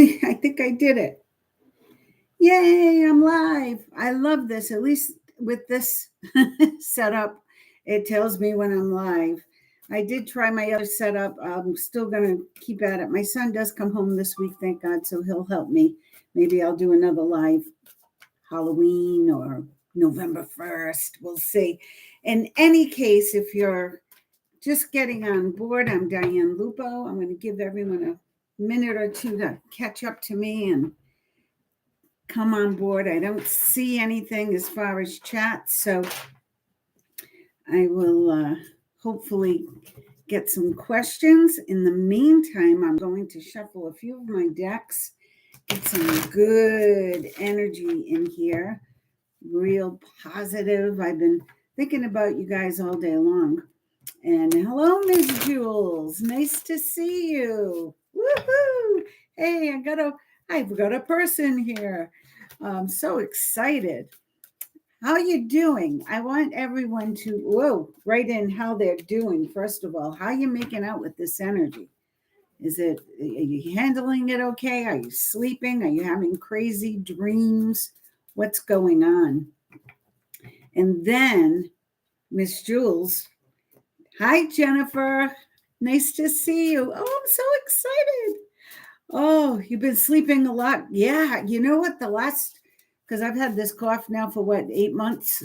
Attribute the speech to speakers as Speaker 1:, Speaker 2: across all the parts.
Speaker 1: I think I did it. Yay, I'm live. I love this. At least with this setup, it tells me when I'm live. I did try my other setup. I'm still going to keep at it. My son does come home this week, thank God, so he'll help me. Maybe I'll do another live Halloween or November 1st. We'll see. In any case, if you're just getting on board, I'm Diane Lupo. I'm going to give everyone a minute or two to catch up to me and come on board. I don't see anything as far as chat, so I will hopefully get some questions. In the meantime, I'm going to shuffle a few of my decks, get some good energy in here, real positive. I've been thinking about you guys all day long. And hello, Miss Jules. Nice to see you. Woohoo! Hey, I've got a person here. I'm so excited. How are you doing? I want everyone to write in how they're doing. First of all, how are you making out with this energy? Are you handling it okay? Are you sleeping? Are you having crazy dreams? What's going on? And then, Miss Jules. Hi, Jennifer. Nice to see you. Oh, I'm so excited. Oh, you've been sleeping a lot. Yeah, you know what? Because I've had this cough now for 8 months?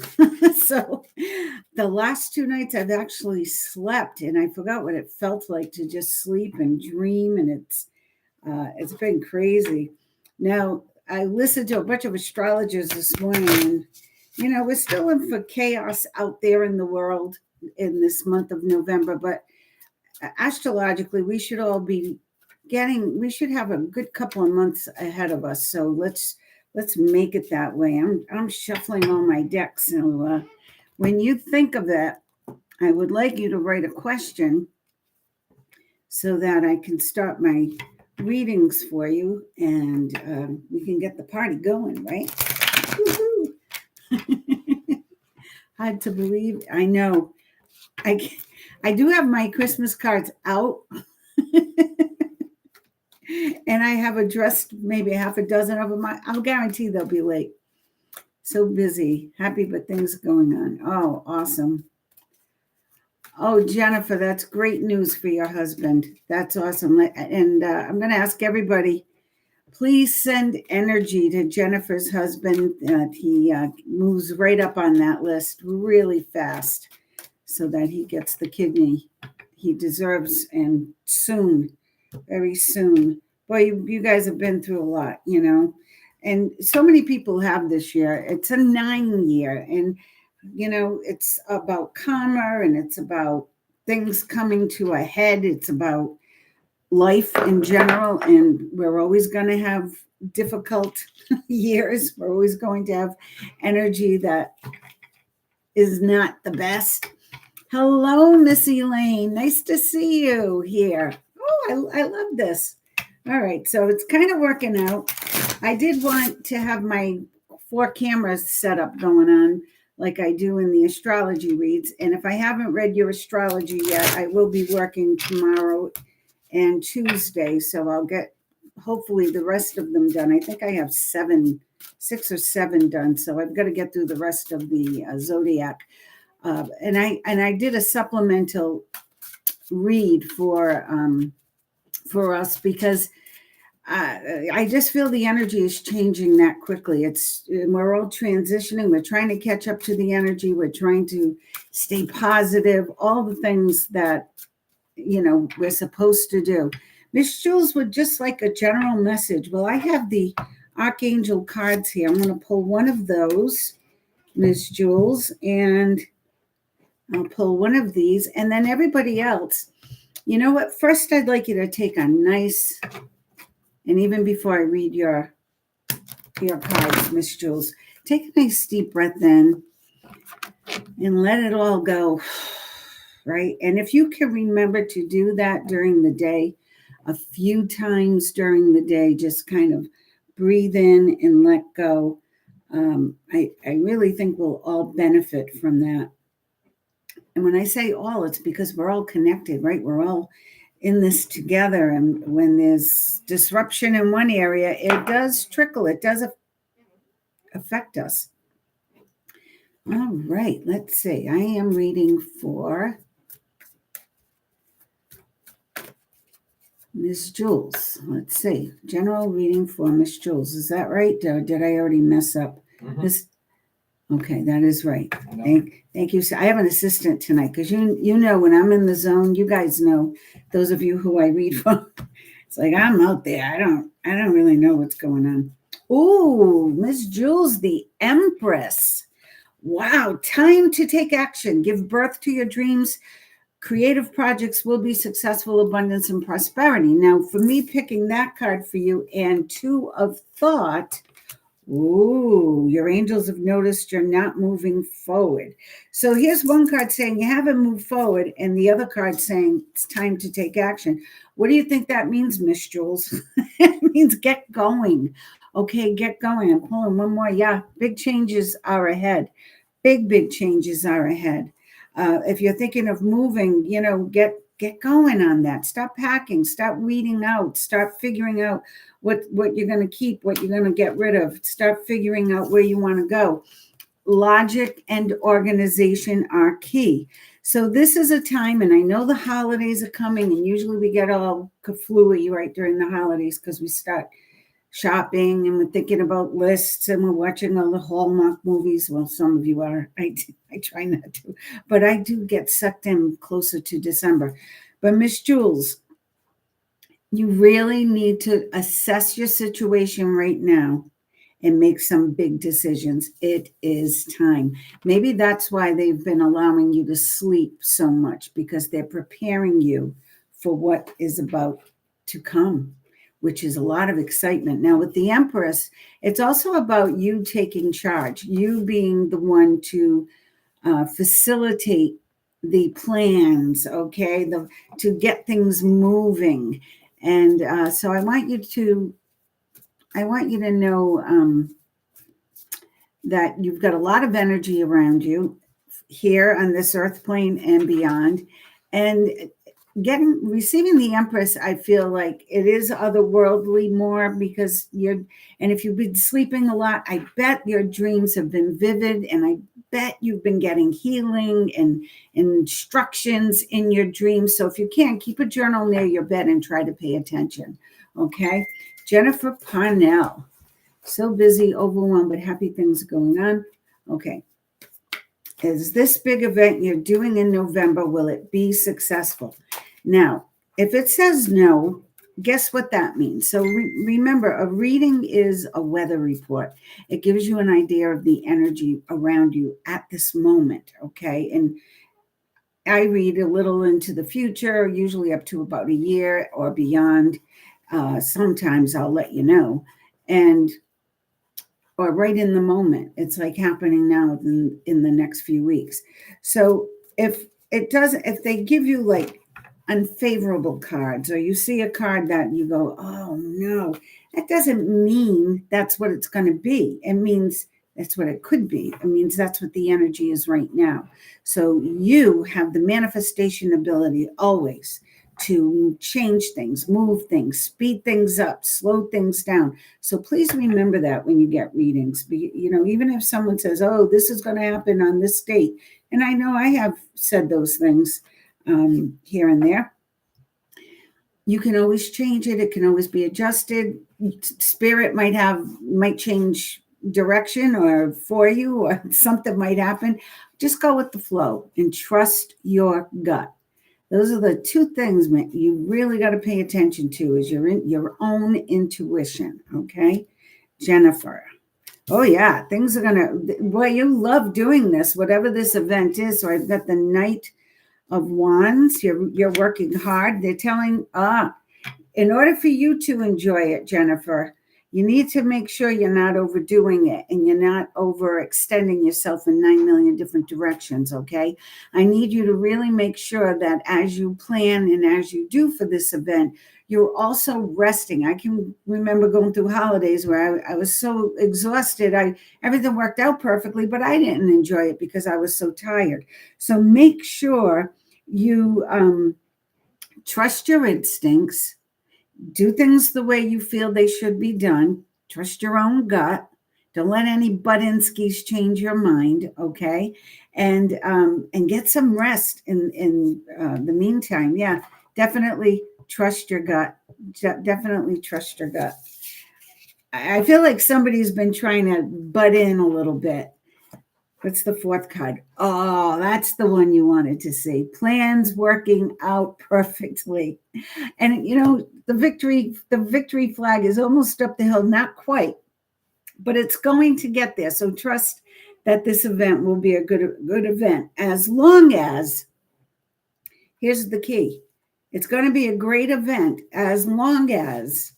Speaker 1: So the last 2 nights I've actually slept, and I forgot what it felt like to just sleep and dream, and it's been crazy. Now, I listened to a bunch of astrologers this morning, and, we're still in for chaos out there in the world in this month of November, but astrologically, we should all be we should have a good couple of months ahead of us. So let's make it that way. I'm shuffling all my decks. So when you think of that, I would like you to write a question so that I can start my readings for you, and we can get the party going, right? Hard to believe. I know. I do have my Christmas cards out. And I have addressed maybe half a dozen of them. I'll guarantee they'll be late. So busy. Happy, but things going on. Oh, awesome. Oh, Jennifer, that's great news for your husband. That's awesome. And I'm going to ask everybody, please send energy to Jennifer's husband. He moves right up on that list really fast so that he gets the kidney he deserves, and soon, very soon. Boy, you guys have been through a lot, and so many people have this year. It's a 9 year, and it's about karma, and it's about things coming to a head. It's about life in general, and we're always going to have difficult years. We're always going to have energy that is not the best. Hello, Miss Elaine. Nice to see you here. Oh, I love this. All right, so it's kind of working out. I did want to have my 4 cameras set up going on like I do in the astrology reads. And if I haven't read your astrology yet, I will be working tomorrow and Tuesday. So I'll get hopefully the rest of them done. I think I have 6 or 7 done. So I've got to get through the rest of the zodiac. And I did a supplemental read for us because I just feel the energy is changing that quickly. We're all transitioning. We're trying to catch up to the energy. We're trying to stay positive. All the things that we're supposed to do. Miss Jules would just like a general message. Well, I have the Archangel cards here. I'm going to pull one of those, Miss Jules, and I'll pull one of these, and then everybody else. You know what? First, I'd like you to take a nice, and even before I read your cards, Miss Jules, take a nice deep breath in and let it all go, right? And if you can remember to do that during the day, a few times during the day, just kind of breathe in and let go. I really think we'll all benefit from that. And when I say all, it's because we're all connected, right? We're all in this together. And when there's disruption in one area, it does trickle, it does affect us. All right, let's see. I am reading for Miss Jules. Let's see. General reading for Miss Jules. Is that right? Or did I already mess up? Okay, that is right. Thank you. I have an assistant tonight because you know when I'm in the zone, you guys know, those of you who I read for, it's like I'm out there. I don't really know what's going on. Ooh, Miss Jules, the Empress. Wow, time to take action. Give birth to your dreams. Creative projects will be successful, abundance, and prosperity. Now, for me picking that card for you and Two of Thought, ooh, your angels have noticed you're not moving forward. So here's one card saying you haven't moved forward, and the other card saying it's time to take action. What do you think that means, Miss Jules? It means get going. Okay, get going. I'm pulling one more. Yeah, big changes are ahead. Big changes are ahead. If you're thinking of moving, get going on that. Stop packing. Start weeding out. Start figuring out what you're going to keep, what you're going to get rid of. Start figuring out where you want to go. Logic and organization are key. So this is a time, and I know the holidays are coming, and usually we get all kaflooey right during the holidays because we start shopping and we're thinking about lists and we're watching all the Hallmark movies. Well, some of you are. I try not to, but I do get sucked in closer to December. But Miss Jules, you really need to assess your situation right now and make some big decisions. It is time. Maybe that's why they've been allowing you to sleep so much, because they're preparing you for what is about to come, which is a lot of excitement. Now, with the Empress, it's also about you taking charge, you being the one to facilitate the plans, okay, to get things moving. And so I want you to know that you've got a lot of energy around you here on this earth plane and beyond. And receiving the Empress, I feel like it is otherworldly more, because and if you've been sleeping a lot, I bet your dreams have been vivid, and I bet you've been getting healing and instructions in your dreams. So if you can, keep a journal near your bed and try to pay attention. Okay. Jennifer Parnell. So busy, overwhelmed, but happy things going on. Okay. Is this big event you're doing in November, will it be successful? Now, if it says no, guess what that means? So remember, a reading is a weather report. It gives you an idea of the energy around you at this moment, okay? And I read a little into the future, usually up to about a year or beyond. Sometimes I'll let you know. Or right in the moment. It's like happening now in the next few weeks. So if they give you like unfavorable cards, or you see a card that you go, oh no, that doesn't mean that's what it's going to be. It means that's what it could be. It means that's what the energy is right now. So you have the manifestation ability always to change things, move things, speed things up, slow things down. So please remember that when you get readings. Even if someone says, oh, this is going to happen on this date, and I know I have said those things here and there, you can always change it. It can always be adjusted. Spirit might change direction or for you, or something might happen. Just go with the flow and trust your gut. Those are the two things you really got to pay attention to, is your own intuition, okay? Jennifer. Oh, yeah, things are going to, boy, you love doing this, whatever this event is. So I've got the Knight of Wands. You're working hard. They're telling, in order for you to enjoy it, Jennifer, you need to make sure you're not overdoing it and you're not overextending yourself in 9 million different directions, okay? I need you to really make sure that as you plan and as you do for this event, you're also resting. I can remember going through holidays where I was so exhausted. Everything worked out perfectly, but I didn't enjoy it because I was so tired. So make sure you trust your instincts, do things the way you feel they should be done, trust your own gut. Don't let any Budinskis change your mind, okay? And get some rest in the meantime. Yeah, definitely trust your gut. Definitely trust your gut. I feel like somebody's been trying to butt in a little bit. What's the fourth card? Oh, that's the one you wanted to see. Plans working out perfectly. And the victory flag is almost up the hill, not quite, but it's going to get there. So trust that this event will be a good event, as long as, here's the key. It's going to be a great event as long as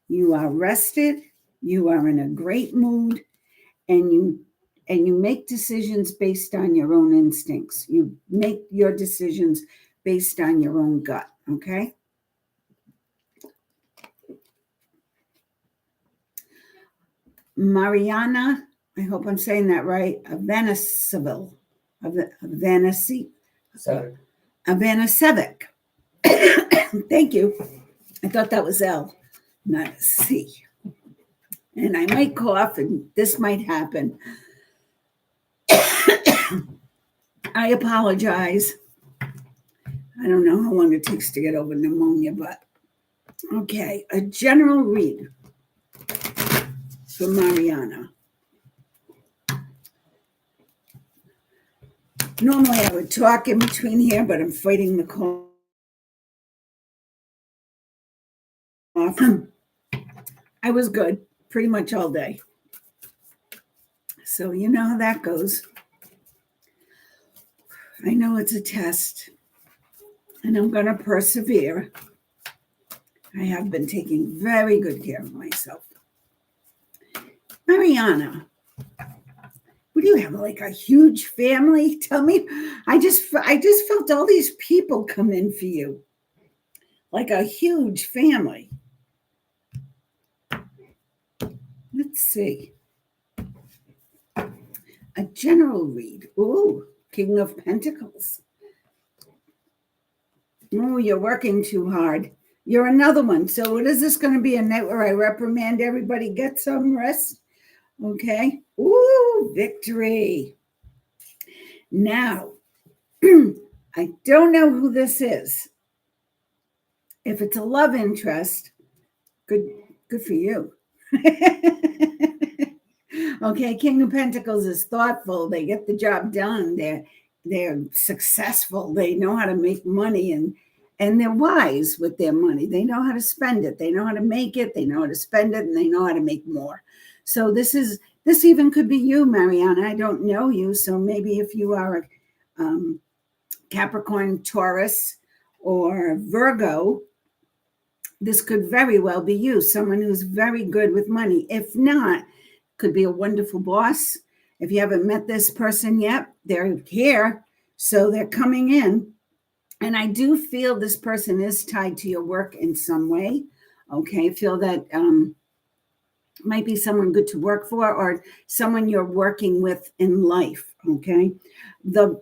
Speaker 1: you are rested, you are in a great mood, and you make decisions based on your own instincts. You make your decisions based on your own gut, okay? Mariana, I hope I'm saying that right, Avanasevic. Thank you. I thought that was L, not a C. And I might cough, and this might happen. I apologize. I don't know how long it takes to get over pneumonia, but okay. A general read for Mariana. Normally I would talk in between here, but I'm fighting the cough. I was good pretty much all day. So you know how that goes. I know it's a test, and I'm going to persevere. I have been taking very good care of myself. Mariana, what do you have, like a huge family? Tell me. I just felt all these people come in for you, like a huge family. Let's see. A general read. Ooh, King of Pentacles. Oh, you're working too hard. You're another one. So what is this going to be, a night where I reprimand everybody, get some rest? Okay. Ooh, victory. Now, I don't know who this is. If it's a love interest, good for you. Okay, King of Pentacles is thoughtful. They get the job done. They're successful. They know how to make money, and they're wise with their money. They know how to spend it. They know how to make it. They know how to spend it, and they know how to make more. So this even could be you, Mariana. I don't know you, so maybe if you are a Capricorn, Taurus, or Virgo, this could very well be you, someone who's very good with money. If not, could be a wonderful boss. If you haven't met this person yet, they're here, so they're coming in. And I do feel this person is tied to your work in some way. Okay, I feel that might be someone good to work for, or someone you're working with in life. Okay, the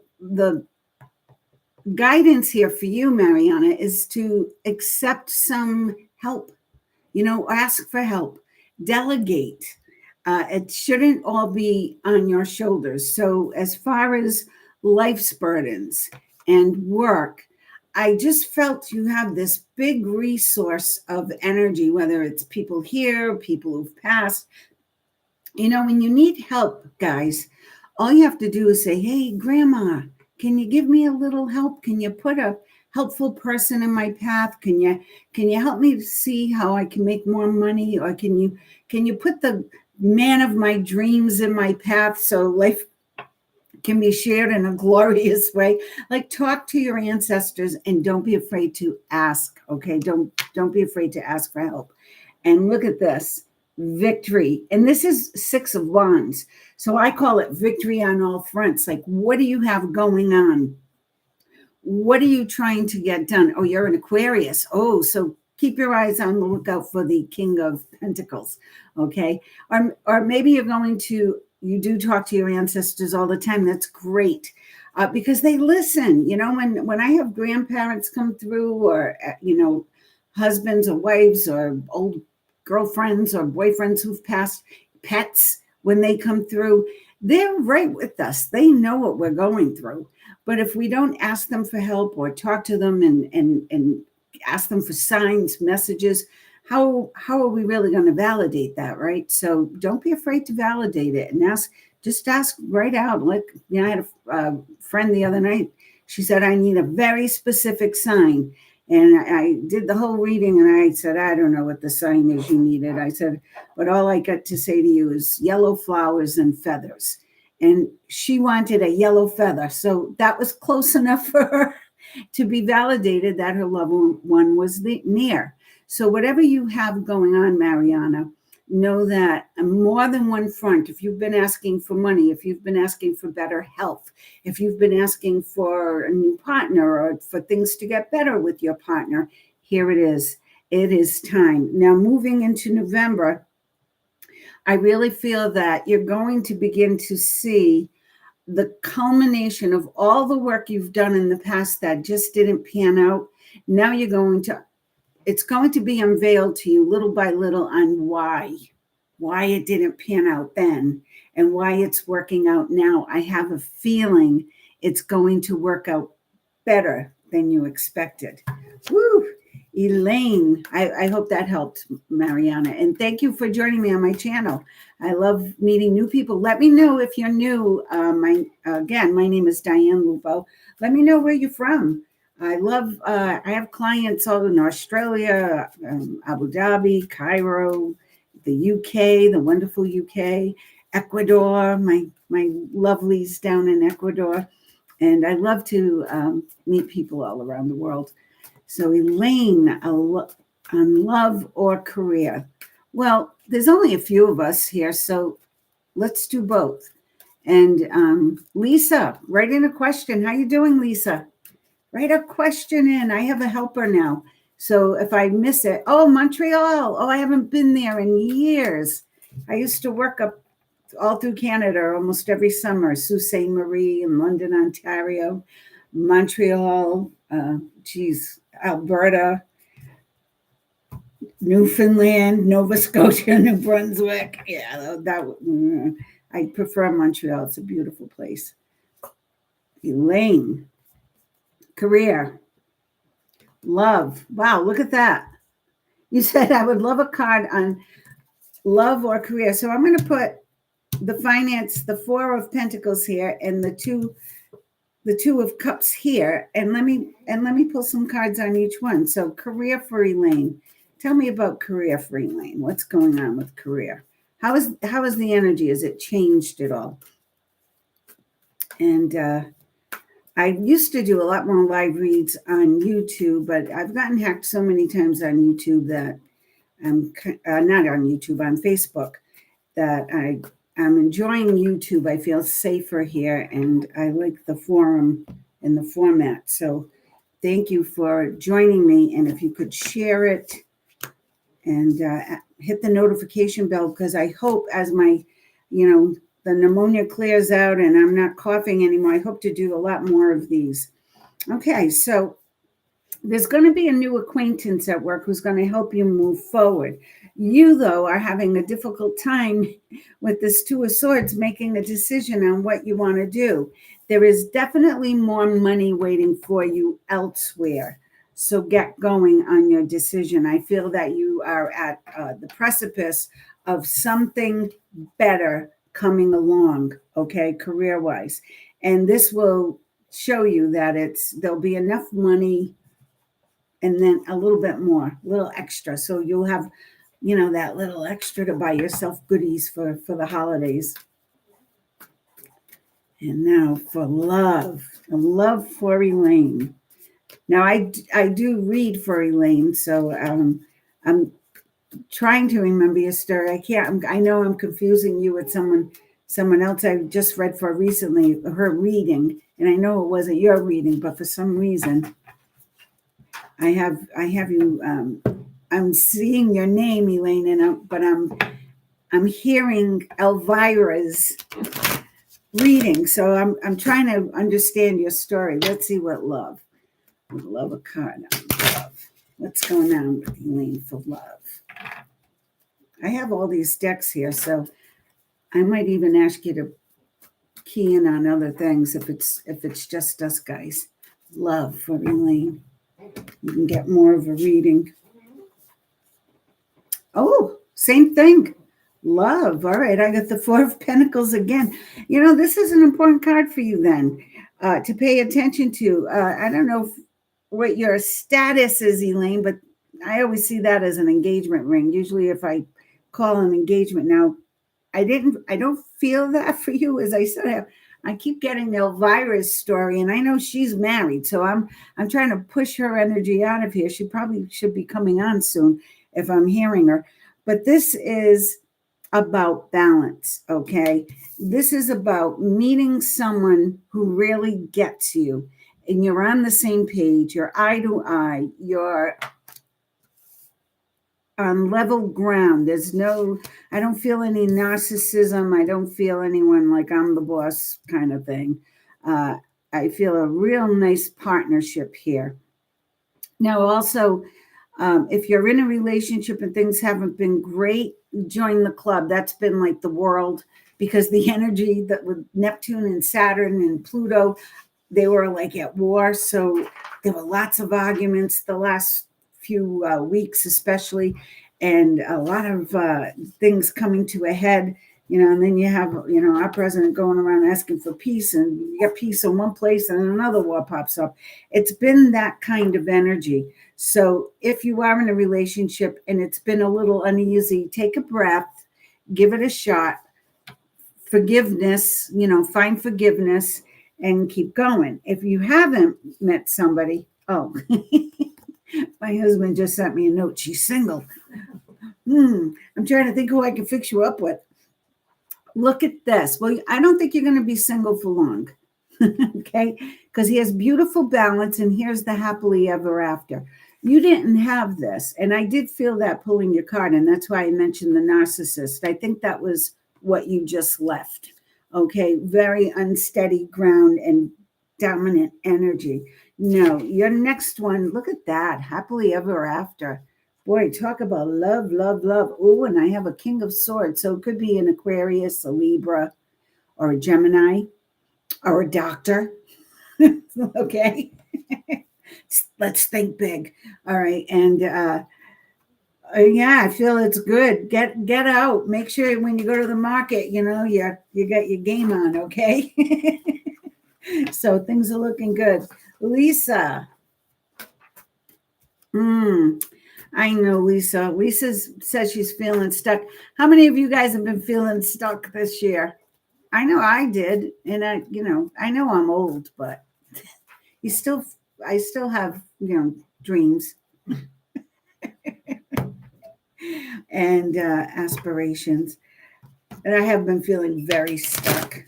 Speaker 1: guidance here for you, Mariana, is to accept some help. Ask for help, delegate. It shouldn't all be on your shoulders. So as far as life's burdens and work, I just felt you have this big resource of energy, whether it's people here, people who've passed. When you need help, guys, all you have to do is say, hey, Grandma, can you give me a little help? Can you put a helpful person in my path? Can you help me to see how I can make more money? Or can you put the man of my dreams in my path so life can be shared in a glorious way? Like, talk to your ancestors and don't be afraid to ask. Okay, don't be afraid to ask for help. And look at this. Victory. And this is 6 of Wands. So I call it victory on all fronts. Like, what do you have going on? What are you trying to get done? Oh, you're an Aquarius. Oh, so keep your eyes on the lookout for the King of Pentacles. Okay. Or maybe you do talk to your ancestors all the time. That's great. because they listen. When I have grandparents come through, or husbands or wives or old girlfriends or boyfriends who've passed, pets, when they come through, they're right with us. They know what we're going through. But if we don't ask them for help or talk to them and ask them for signs, messages, how are we really going to validate that, right? So don't be afraid to validate it and just ask right out. Like, I had a friend the other night. She said, I need a very specific sign. And I did the whole reading and I said, I don't know what the sign is you needed. I said, but all I got to say to you is yellow flowers and feathers. And she wanted a yellow feather. So that was close enough for her to be validated that her loved one was near. So whatever you have going on, Mariana, know that more than one front. If you've been asking for money, if you've been asking for better health, if you've been asking for a new partner or for things to get better with your partner, here it is. It is time. Now, moving into November, I really feel that you're going to begin to see the culmination of all the work you've done in the past that just didn't pan out. Now it's going to be unveiled to you little by little on why it didn't pan out then and why it's working out now. I have a feeling it's going to work out better than you expected. Woo! Elaine, I hope that helped, Mariana. And thank you for joining me on my channel. I love meeting new people. Let me know if you're new. My name is Diane Lupo. Let me know where you're from. I have clients all in Australia, Abu Dhabi, Cairo, the UK, the wonderful UK, Ecuador, my lovelies down in Ecuador. And I love to meet people all around the world. So Elaine, on love or career. Well, there's only a few of us here, so let's do both. And Lisa, write in a question. How you doing, Lisa? Write a question in. I have a helper now. So if I miss it, Montreal. I haven't been there in years. I used to work up all through Canada almost every summer. Sault Ste. Marie in London, Ontario, Montreal, Alberta, Newfoundland, Nova Scotia, New Brunswick. Yeah, I prefer Montreal. It's a beautiful place. Elaine, career, love. Wow, look at that. You said I would love a card on love or career. So I'm going to put the finance, the 4 of Pentacles here, and the 2 of Cups here, and let me pull some cards on each one. So career for Elaine. Tell me about career for Elaine. What's going on with career? How is the energy? Has it changed at all? And I used to do a lot more live reads on YouTube, but I've gotten hacked so many times on YouTube that I'm not on YouTube, on Facebook, that I'm enjoying YouTube. I feel safer here, and I like the forum and the format. So thank you for joining me. And if you could share it and hit the notification bell, because I hope as my, the pneumonia clears out and I'm not coughing anymore, I hope to do a lot more of these. Okay, so there's going to be a new acquaintance at work who's going to help you move forward. You, though, are having a difficult time with this 2 of Swords making a decision on what you want to do. There is definitely more money waiting for you elsewhere. So get going on your decision. I feel that you are at the precipice of something better coming along, okay, career-wise. And this will show you that there'll be enough money and then a little bit more, a little extra. So you'll have, that little extra to buy yourself goodies for the holidays. And now for love for Elaine. Now I do read for Elaine, so I'm trying to remember your story. I know I'm confusing you with someone else I just read for recently, her reading, and I know it wasn't your reading, but for some reason I have you. I'm seeing your name, Elaine, but I'm hearing Elvira's reading. So I'm trying to understand your story. Let's see what love. Love a card on love. What's going on with Elaine for love? I have all these decks here, so I might even ask you to key in on other things if it's just us guys. Love for Elaine. You can get more of a reading. Oh, same thing. Love. All right, I got the Four of Pentacles again. You know, this is an important card for you then to pay attention to. I don't know what your status is, Elaine, but I always see that as an engagement ring. Usually if I call an engagement now, I don't feel that for you. As I said, I keep getting Elvira's story, and I know she's married, so I'm trying to push her energy out of here. She probably should be coming on soon if I'm hearing her. But this is about balance, okay? This is about meeting someone who really gets you, and you're on the same page, you're eye to eye, you're on level ground. I don't feel any narcissism. I don't feel anyone like I'm the boss kind of thing. I feel a real nice partnership here. Now, also, if you're in a relationship and things haven't been great, join the club. That's been like the world, because the energy that with Neptune and Saturn and Pluto, they were like at war. So there were lots of arguments the last few weeks, especially, and a lot of things coming to a head. And then you have, our president going around asking for peace, and you get peace in one place and another war pops up. It's been that kind of energy. So if you are in a relationship and it's been a little uneasy, take a breath, give it a shot. Forgiveness, find forgiveness and keep going. If you haven't met somebody, my husband just sent me a note. She's single. I'm trying to think who I can fix you up with. Look at this. Well, I don't think you're going to be single for long. Okay? Because he has beautiful balance, and here's the happily ever after. You didn't have this. And I did feel that pulling your card, and that's why I mentioned the narcissist. I think that was what you just left. Okay? Very unsteady ground and dominant energy. No, your next one, look at that. Happily ever after. Boy, talk about love, love, love. Oh, and I have a King of Swords. So it could be an Aquarius, a Libra, or a Gemini, or a doctor. Okay. Let's think big. All right. And yeah, I feel it's good. Get out. Make sure when you go to the market, you got your game on, okay? So things are looking good. Lisa. I know Lisa. Lisa says she's feeling stuck. How many of you guys have been feeling stuck this year? I know I did. And I know I'm old, but I still have, dreams and aspirations. And I have been feeling very stuck.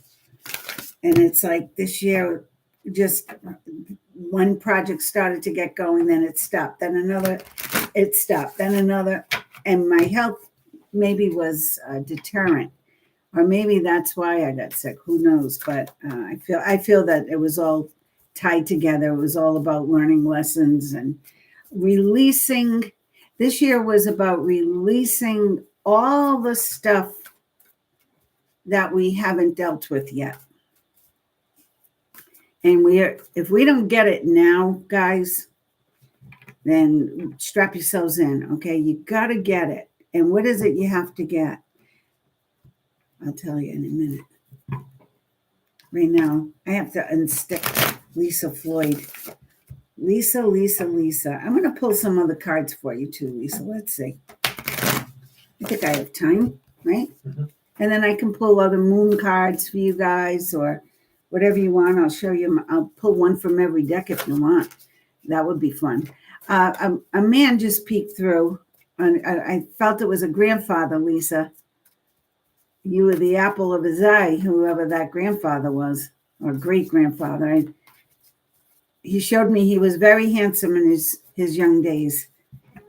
Speaker 1: And it's like this year, just one project started to get going, then it stopped, then another, it stopped, then another. And my health maybe was a deterrent, or maybe that's why I got sick. Who knows? But I feel that it was all tied together. It was all about learning lessons and releasing. This year was about releasing all the stuff that we haven't dealt with yet. And if we don't get it now, guys, then strap yourselves in, okay? You got to get it. And what is it you have to get? I'll tell you in a minute. Right now, I have to unstick Lisa Floyd. Lisa. I'm going to pull some other cards for you too, Lisa. Let's see. I think I have time, right? Mm-hmm. And then I can pull other moon cards for you guys or whatever you want. I'll show you. I'll pull one from every deck if you want. That would be fun. A man just peeked through. And I felt it was a grandfather, Lisa. You were the apple of his eye, whoever that grandfather was, or great-grandfather. He showed me he was very handsome in his young days.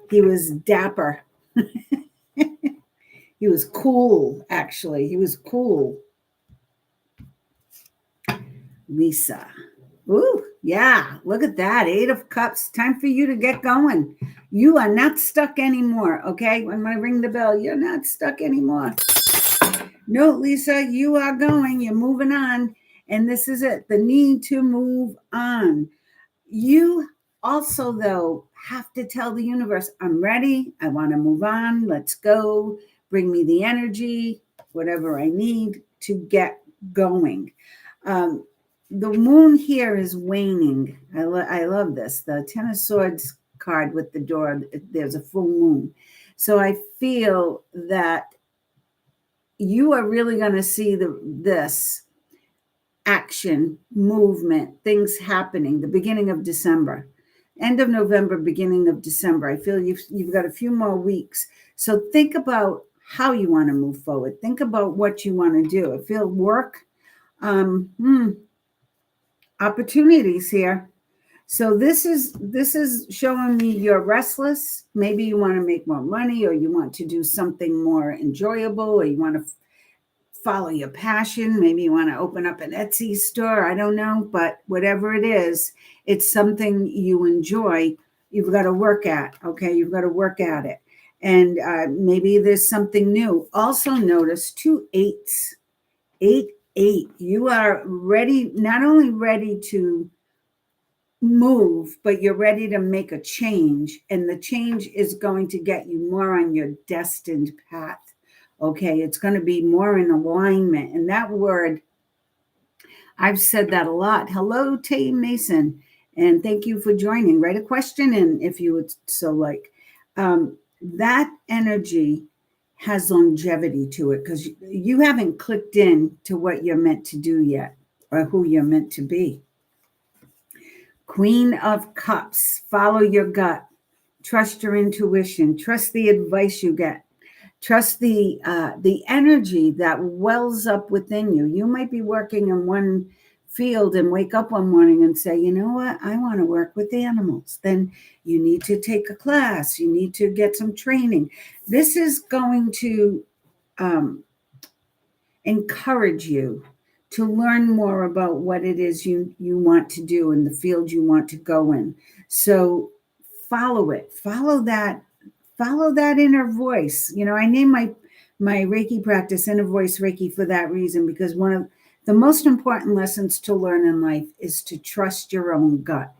Speaker 1: He was dapper. He was cool, actually. He was cool. Lisa. Ooh, yeah, look at that. 8 of Cups. Time for you to get going. You are not stuck anymore, okay? When I ring the bell, you're not stuck anymore. No, Lisa, you are going. You're moving on. And this is it, the need to move on. You also, though, have to tell the universe, I'm ready. I want to move on. Let's go. Bring me the energy, whatever I need to get going. The moon here is waning. I love this. The Ten of Swords card with the door, there's a full moon. So I feel that you are really going to see this action, movement, things happening, the beginning of December, end of November, beginning of December. I feel you've got a few more weeks. So think about how you want to move forward. Think about what you want to do. I feel work, opportunities here. So this is showing me you're restless. Maybe you want to make more money, or you want to do something more enjoyable, or you want to follow your passion. Maybe you want to open up an Etsy store. I don't know, but whatever it is, it's something you enjoy. You've got to work at, okay? You've got to work at it. And maybe there's something new. Also notice 2 8s. 8, 8. You are ready, not only ready to move, but you're ready to make a change. And the change is going to get you more on your destined path. Okay, it's going to be more in alignment. And that word, I've said that a lot. Hello, Tay Mason. And thank you for joining. Write a question in if you would so like. That energy has longevity to it because you haven't clicked in to what you're meant to do yet or who you're meant to be. Queen of Cups. Follow your gut. Trust your intuition. Trust the advice you get. Trust the energy that wells up within you. You might be working in one field and wake up one morning and say, you know what, I want to work with animals. Then you need to take a class. You need to get some training. This is going to encourage you to learn more about what it is you want to do in the field you want to go in. So follow it. Follow that inner voice. You know, I name my Reiki practice Inner Voice Reiki for that reason, because one of the most important lessons to learn in life is to trust your own gut.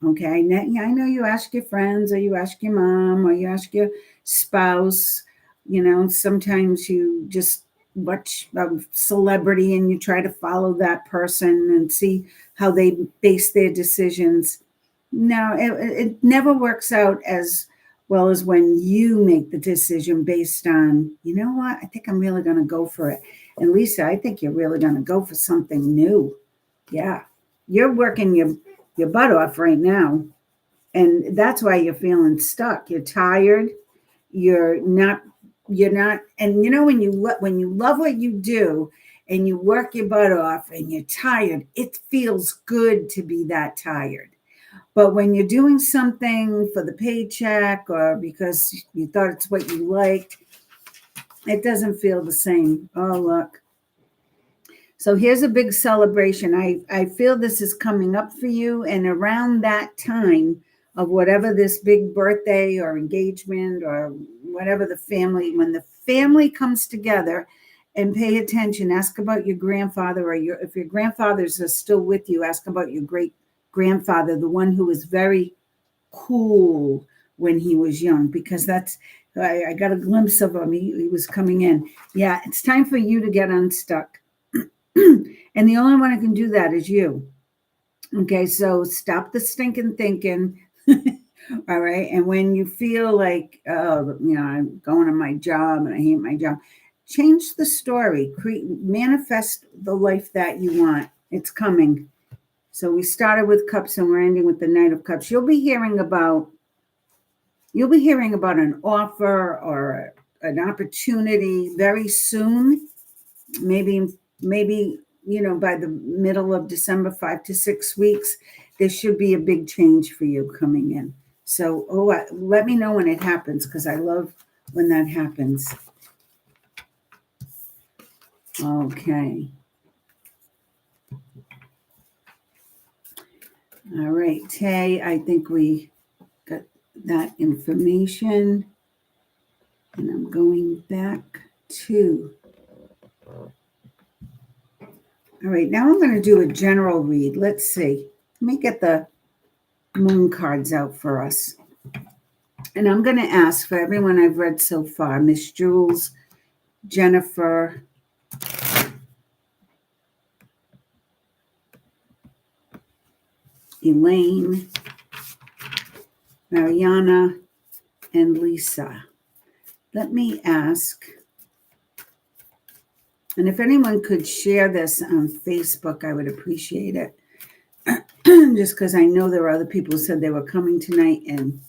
Speaker 1: Okay. I know you ask your friends, or you ask your mom, or you ask your spouse. You know, sometimes you just watch a celebrity and you try to follow that person and see how they base their decisions. No, it never works out as well as when you make the decision based on, you know what, I think I'm really going to go for it. And Lisa, I think you're really going to go for something new. Yeah. You're working your butt off right now. And that's why you're feeling stuck. You're tired. You're not, and you know, when you love what you do and you work your butt off and you're tired, it feels good to be that tired. But when you're doing something for the paycheck or because you thought it's what you liked, it doesn't feel the same. Oh, look. So here's a big celebration. I feel this is coming up for you. And around that time of whatever this big birthday or engagement or whatever when the family comes together and pay attention, ask about your grandfather, or if your grandfathers are still with you, ask about your great grandfather, the one who was very cool when he was young, because I got a glimpse of him. He was coming in. Yeah, it's time for you to get unstuck. And the only one who can do that is you. Okay, so stop the stinking thinking. All right. And when you feel like, oh, you know, I'm going to my job and I hate my job, change the story. Manifest the life that you want. It's coming. So we started with Cups and we're ending with the Knight of Cups. You'll be hearing about an offer or an opportunity very soon. Maybe, you know, by the middle of December, 5 to 6 weeks, there should be a big change for you coming in. So, let me know when it happens, because I love when that happens. Okay. All right, Tay, I think we got that information. And I'm going back to. All right, now I'm going to do a general read. Let's see. Let me get the moon cards out for us. And I'm going to ask for everyone I've read so far, Miss Jules, Jennifer, Elaine, Mariana, and Lisa. Let me ask, and if anyone could share this on Facebook, I would appreciate it. Just because I know there are other people who said they were coming tonight, and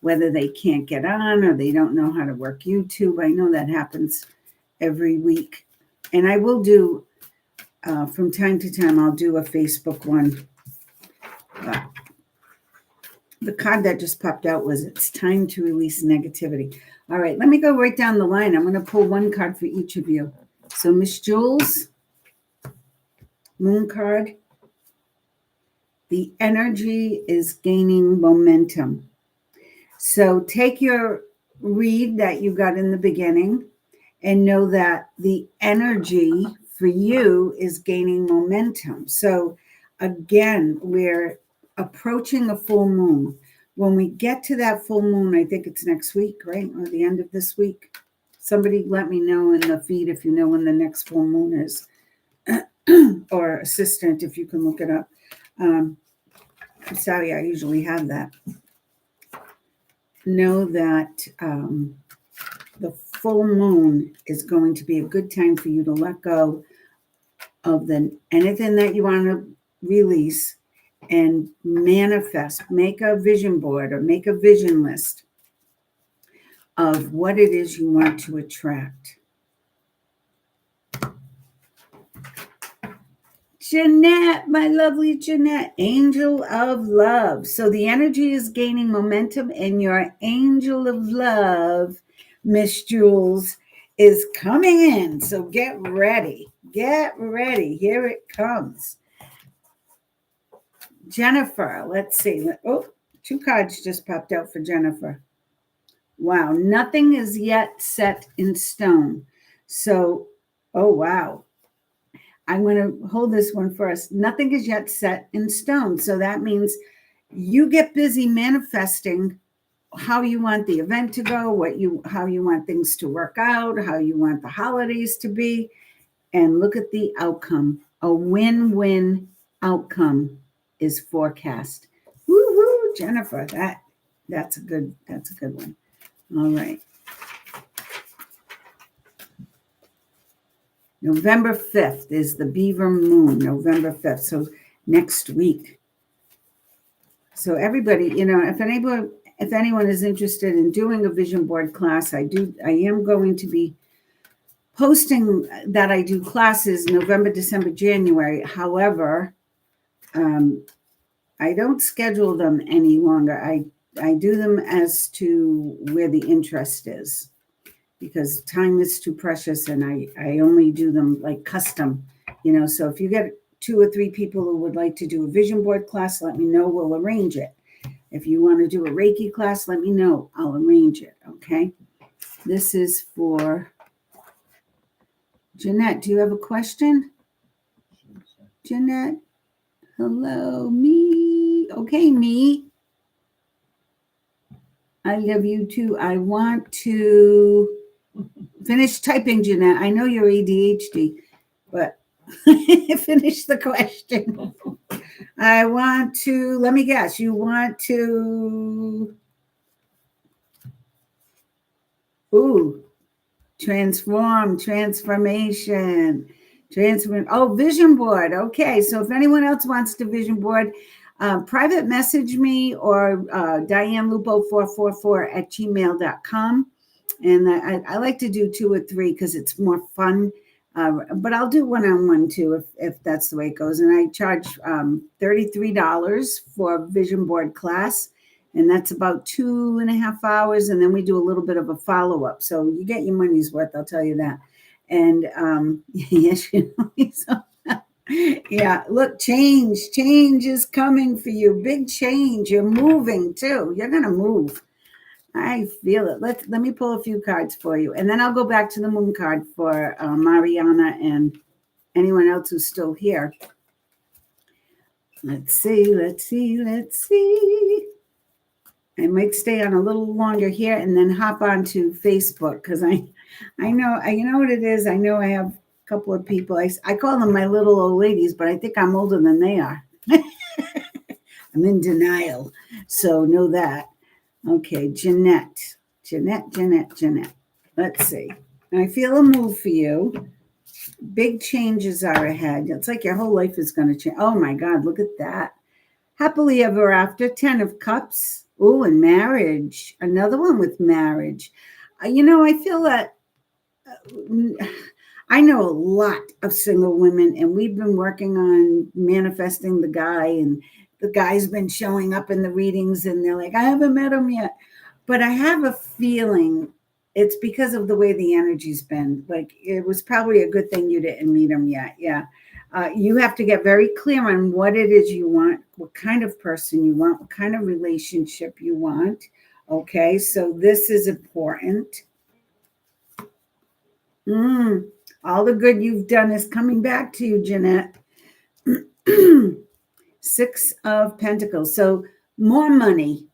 Speaker 1: whether they can't get on or they don't know how to work YouTube. I know that happens every week. And I will do, from time to time, I'll do a Facebook one. The card that just popped out was, it's time to release negativity. All right, let me go right down the line. I'm going to pull one card for each of you. So Miss Jules, moon card. The energy is gaining momentum. So take your read that you got in the beginning and know that the energy for you is gaining momentum. So again, we're approaching a full moon. When we get to that full moon, I think it's next week, right? Or the end of this week. Somebody let me know in the feed if you know when the next full moon is. Or assistant, if you can look it up. I'm sorry, I usually have that. Know that the full moon is going to be a good time for you to let go of anything that you want to release and manifest. Make a vision board or make a vision list of what it is you want to attract. Jeanette, my lovely Jeanette, angel of love. So the energy is gaining momentum, and your angel of love, Miss Jules, is coming in. So get ready. Get ready. Here it comes. Jennifer, let's see. Oh, 2 cards just popped out for Jennifer. Wow, nothing is yet set in stone. So, oh, wow. I'm going to hold this one first. Nothing is yet set in stone. So that means you get busy manifesting how you want the event to go, how you want things to work out, how you want the holidays to be, and look at the outcome. A win-win outcome is forecast. Woo-hoo, Jennifer, that's a good one. All right. November 5th is the Beaver Moon, November 5th. So next week. So everybody, if anyone is interested in doing a vision board class, I am going to be posting that I do classes November, December, January. However, I don't schedule them any longer. I do them as to where the interest is, because time is too precious, and I only do them like custom, so if you get 2 or 3 people who would like to do a vision board class, let me know. We'll arrange it. If you want to do a Reiki class, let me know. I'll arrange it. Okay. This is for Jeanette. Do you have a question? Jeanette? Hello, me. Okay, me. I love you too. I want to finish typing, Jeanette. I know you're ADHD, but finish the question. I want to, let me guess, you want to, transformation. Vision board. Okay, so if anyone else wants to vision board, private message me or DianeLupo444@gmail.com. And I like to do 2 or 3 because it's more fun. But I'll do one-on-one too if that's the way it goes. And I charge $33 for a vision board class. And that's about 2.5 hours. And then we do a little bit of a follow-up. So you get your money's worth, I'll tell you that. And yes, Yeah, look, change is coming for you. Big change. You're moving too. You're gonna move. I feel it. Let me pull a few cards for you, and then I'll go back to the moon card for Mariana and anyone else who's still here. Let's see. Let's see. Let's see. I might stay on a little longer here and then hop on to Facebook because I know you know what it is. I know I have a couple of people. I call them my little old ladies, but I think I'm older than they are. I'm in denial, so know that. Okay, Jeanette. Let's see. I feel a move for you. Big changes are ahead. It's like your whole life is going to change. Oh my God, look at that. Happily ever after, 10 of cups. Oh, and marriage. Another one with marriage. I feel that I know a lot of single women, and we've been working on manifesting the guy, and the guy's been showing up in the readings, and they're like, I haven't met him yet. But I have a feeling it's because of the way the energy's been. Like, it was probably a good thing you didn't meet him yet. Yeah. You have to get very clear on what it is you want, what kind of person you want, what kind of relationship you want. Okay, so this is important. All the good you've done is coming back to you, Jeanette. 6 of Pentacles. So more money.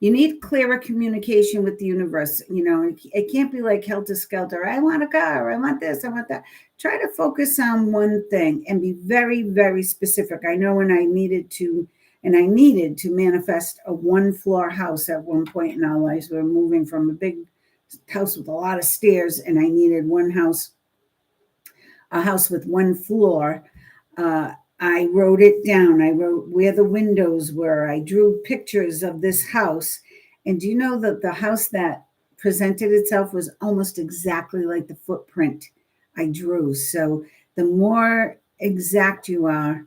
Speaker 1: You need clearer communication with the universe. It can't be like helter skelter. I want a car. I want this. I want that. Try to focus on one thing and be very, very specific. I know when I needed to manifest a 1-floor house at one point in our lives. We were moving from a big house with a lot of stairs, and I needed a house with 1 floor. I wrote it down. I wrote where the windows were. I drew pictures of this house. And do you know that the house that presented itself was almost exactly like the footprint I drew? So the more exact you are,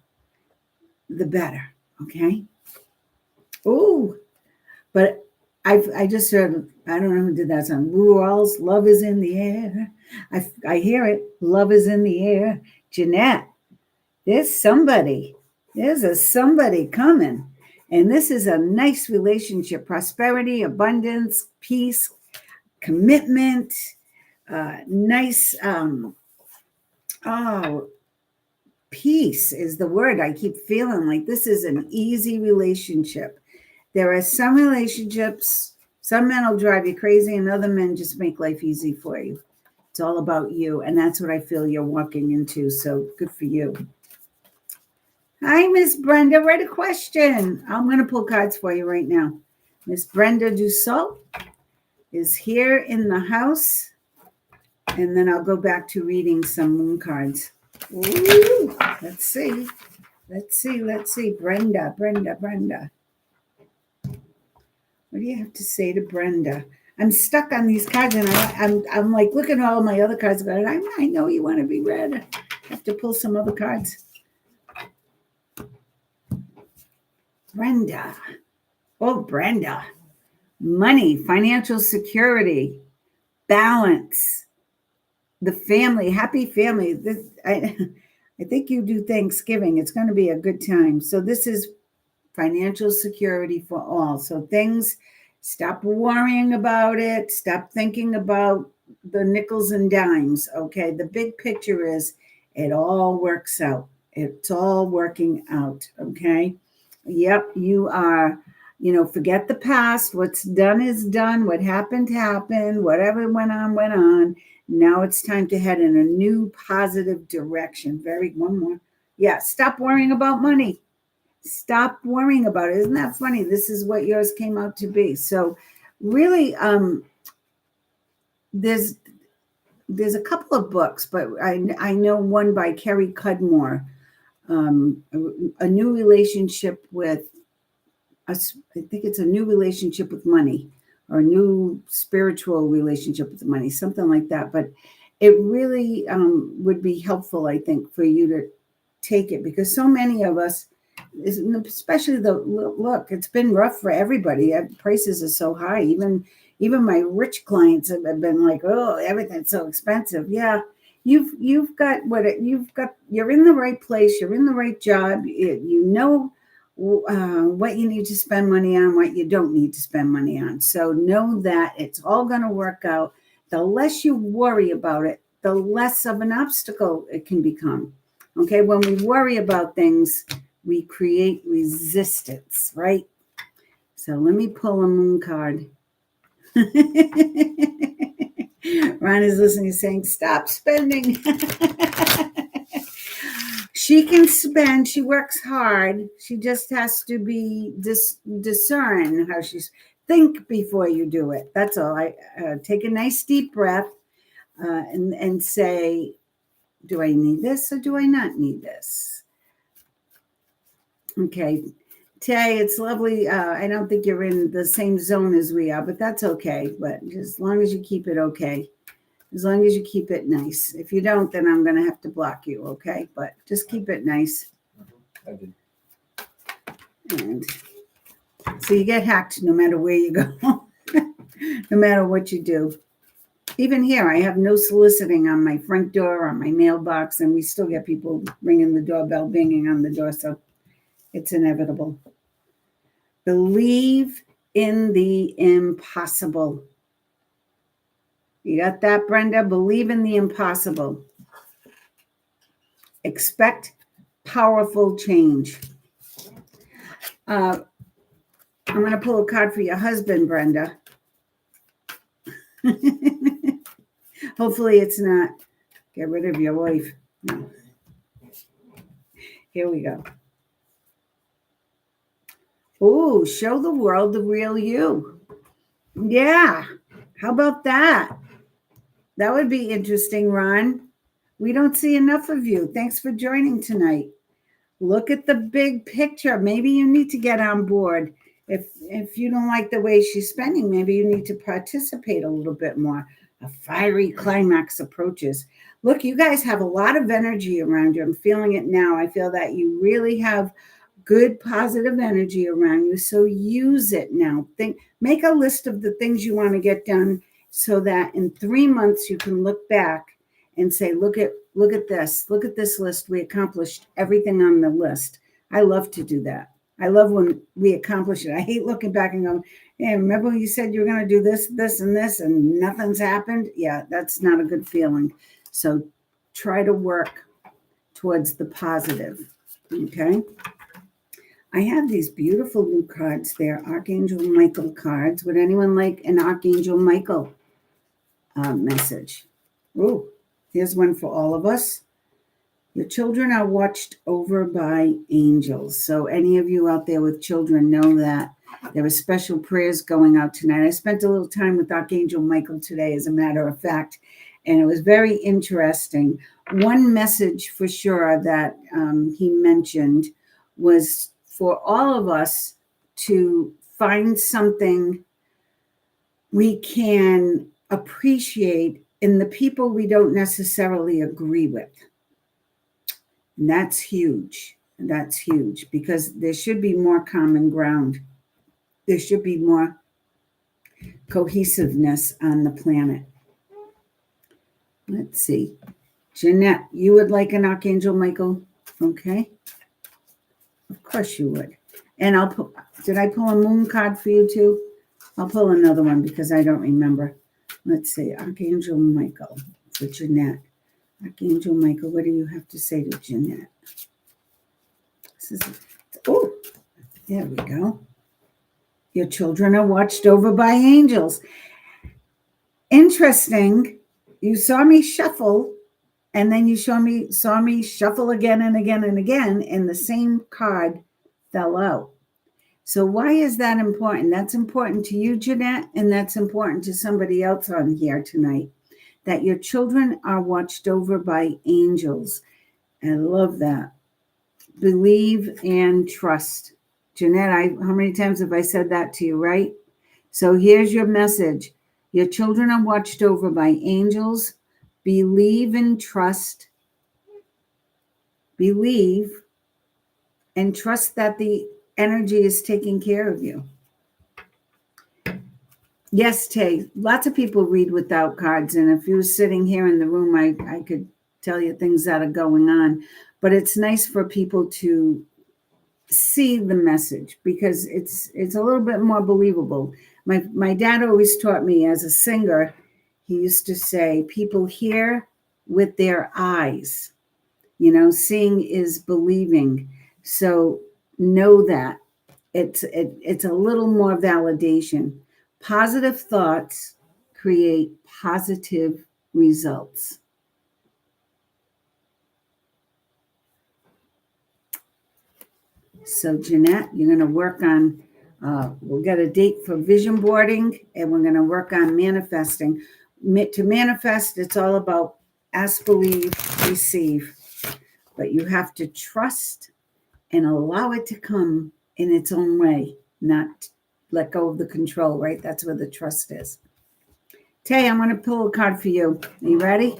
Speaker 1: the better. Okay. Oh, but I just heard, I don't know who did that song. Lou Rawls, Love is in the Air. I hear it. Love is in the air. Jeanette. There's somebody coming. And this is a nice relationship, prosperity, abundance, peace, commitment, nice. Peace is the word. I keep feeling like this is an easy relationship. There are some relationships, some men will drive you crazy, and other men just make life easy for you. It's all about you. And that's what I feel you're walking into. So good for you. Hi, Miss Brenda. Write a question. I'm going to pull cards for you right now. Miss Brenda Dussault is here in the house. And then I'll go back to reading some moon cards. Ooh, let's see. Brenda. What do you have to say to Brenda? I'm stuck on these cards, and I'm like looking at all my other cards. But I know you want to be read. I have to pull some other cards. Brenda. Oh, Brenda. Money, financial security, balance, the family, happy family. I think you do Thanksgiving. It's going to be a good time. So this is financial security for all. So things, stop worrying about it. Stop thinking about the nickels and dimes. Okay. The big picture is it all works out. It's all working out. Okay. Yep, you are, forget the past. What's done is done. What happened, happened. Whatever went on. Now it's time to head in a new positive direction. One more. Yeah, stop worrying about money. Stop worrying about it. Isn't that funny? This is what yours came out to be. So really, there's a couple of books, but I know one by Kerry Cudmore. A new relationship with us. I think it's a new relationship with money, or a new spiritual relationship with money, something like that. But it really would be helpful, I think, for you to take it, because so many of us, especially look, it's been rough for everybody. Prices are so high. Even my rich clients have been like, oh, everything's so expensive. Yeah. you've got you're in the right place, you're in the right job, you know what you need to spend money on, what you don't need to spend money on. So know that it's all going to work out. The less you worry about it, the less of an obstacle it can become. Okay, when we worry about things, we create resistance, right? So let me pull a moon card. Ron is listening, saying, stop spending. She can spend. She works hard. She just has to be discern how she's. Think before you do it. That's all. I take a nice deep breath and say, do I need this or do I not need this? Okay. Tay, it's lovely. I don't think you're in the same zone as we are, but that's okay. But as long as you keep it okay. As long as you keep it nice. If you don't, then I'm going to have to block you, okay? But just keep it nice.
Speaker 2: I did.
Speaker 1: And so you get hacked no matter where you go, no matter what you do. Even here, I have no soliciting on my front door, on my mailbox, and we still get people ringing the doorbell, banging on the door. So it's inevitable. Believe in the impossible. You got that, Brenda? Believe in the impossible. Expect powerful change. I'm going to pull a card for your husband, Brenda. Hopefully it's not get rid of your wife. No. Here we go. Oh, show the world the real you. Yeah. How about that? That would be interesting, Ron. We don't see enough of you. Thanks for joining tonight. Look at the big picture. Maybe you need to get on board. If you don't like the way she's spending, maybe you need to participate a little bit more. A fiery climax approaches. Look, you guys have a lot of energy around you. I'm feeling it now. I feel that you really have good positive energy around you. So use it now. Make a list of the things you want to get done so that in 3 months you can look back and say, look at this. Look at this list. We accomplished everything on the list. I love to do that. I love when we accomplish it. I hate looking back and going, hey, remember when you said you were going to do this, this, and this, and nothing's happened? Yeah, that's not a good feeling. So try to work towards the positive. Okay. I have these beautiful new cards there, Archangel Michael cards. Would anyone like an Archangel Michael message? Oh, here's one for all of us. Your children are watched over by angels. So any of you out there with children know that there are special prayers going out tonight. I spent a little time with Archangel Michael today, as a matter of fact, and it was very interesting. One message for sure that he mentioned was for all of us to find something we can appreciate in the people we don't necessarily agree with. And that's huge. That's huge because there should be more common ground. There should be more cohesiveness on the planet. Let's see. Jeanette, you would like an Archangel Michael? Okay. Of course you would. And did I pull a moon card for you too? I'll pull another one because I don't remember. Let's see. Archangel Michael for Jeanette. Archangel Michael, what do you have to say to Jeanette? Oh, there we go. Your children are watched over by angels. Interesting. You saw me shuffle, and then you saw me shuffle again and again and again, and the same card fell out. So why is that important? That's important to you, Jeanette, and that's important to somebody else on here tonight. That your children are watched over by angels. I love that. Believe and trust. Jeanette, how many times have I said that to you, right? So here's your message. Your children are watched over by angels. Believe and trust. Believe and trust that the energy is taking care of you. Yes, Tay, lots of people read without cards. And if you were sitting here in the room, I could tell you things that are going on. But it's nice for people to see the message because it's a little bit more believable. My dad always taught me as a singer, he used to say, people hear with their eyes. Seeing is believing. So know that it's a little more validation. Positive thoughts create positive results. So Jeanette, you're going to work on, we'll get a date for vision boarding, and we're going to work on manifesting. To manifest, it's all about ask, believe, receive. But you have to trust and allow it to come in its own way, not let go of the control, right? That's where the trust is. Tay, I'm going to pull a card for you. Are you ready?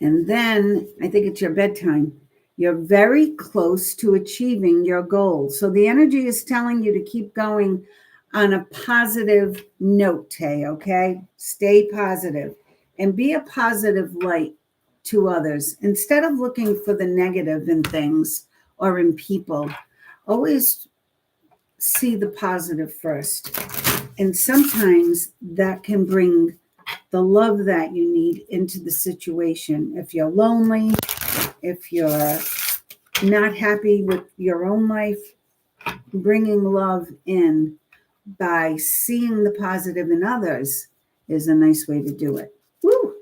Speaker 1: And then I think it's your bedtime. You're very close to achieving your goal. So the energy is telling you to keep going on a positive note, Tay, okay? Stay positive and be a positive light to others. Instead of looking for the negative in things or in people, always see the positive first. And sometimes that can bring the love that you need into the situation. If you're lonely, if you're not happy with your own life, bringing love in by seeing the positive in others is a nice way to do it. Woo!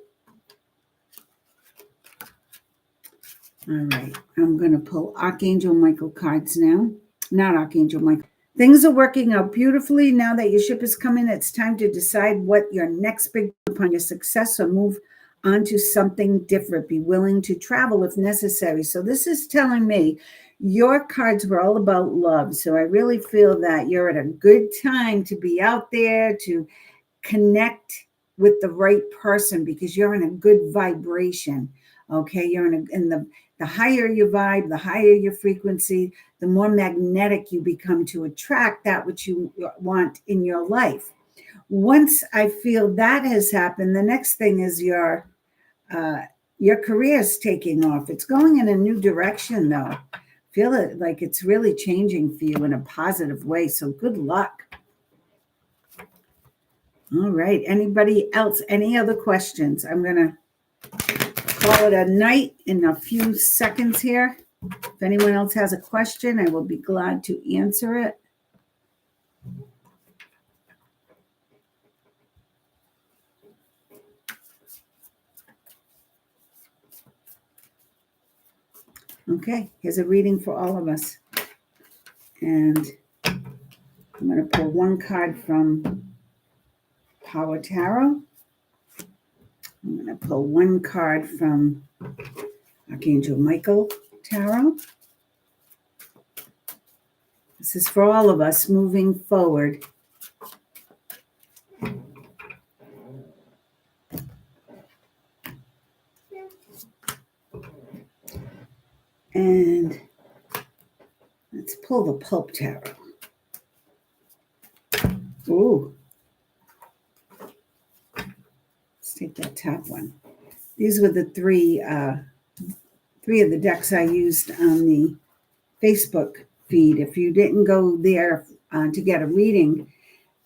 Speaker 1: All right, I'm going to pull Archangel Michael cards now. Not Archangel Michael. Things are working out beautifully. Now that your ship is coming, it's time to decide what your next big upon your success or move on to something different. Be willing to travel if necessary. So this is telling me your cards were all about love. So I really feel that you're at a good time to be out there, to connect with the right person because you're in a good vibration. Okay, you're in the higher your vibe, the higher your frequency, the more magnetic you become to attract that which you want in your life. Once I feel that has happened, the next thing is your career is taking off. It's going in a new direction, though. Feel it like it's really changing for you in a positive way. So good luck. All right. Anybody else? Any other questions? I'm going to call it a night in a few seconds here. If anyone else has a question, I will be glad to answer it. Okay, here's a reading for all of us. And I'm going to pull one card from Power Tarot. I'm going to pull one card from Archangel Michael Tarot. This is for all of us moving forward. And let's pull the Pope Tarot. Ooh. Let's take that top one. These were the three of the decks I used on the Facebook feed. If you didn't go there to get a reading,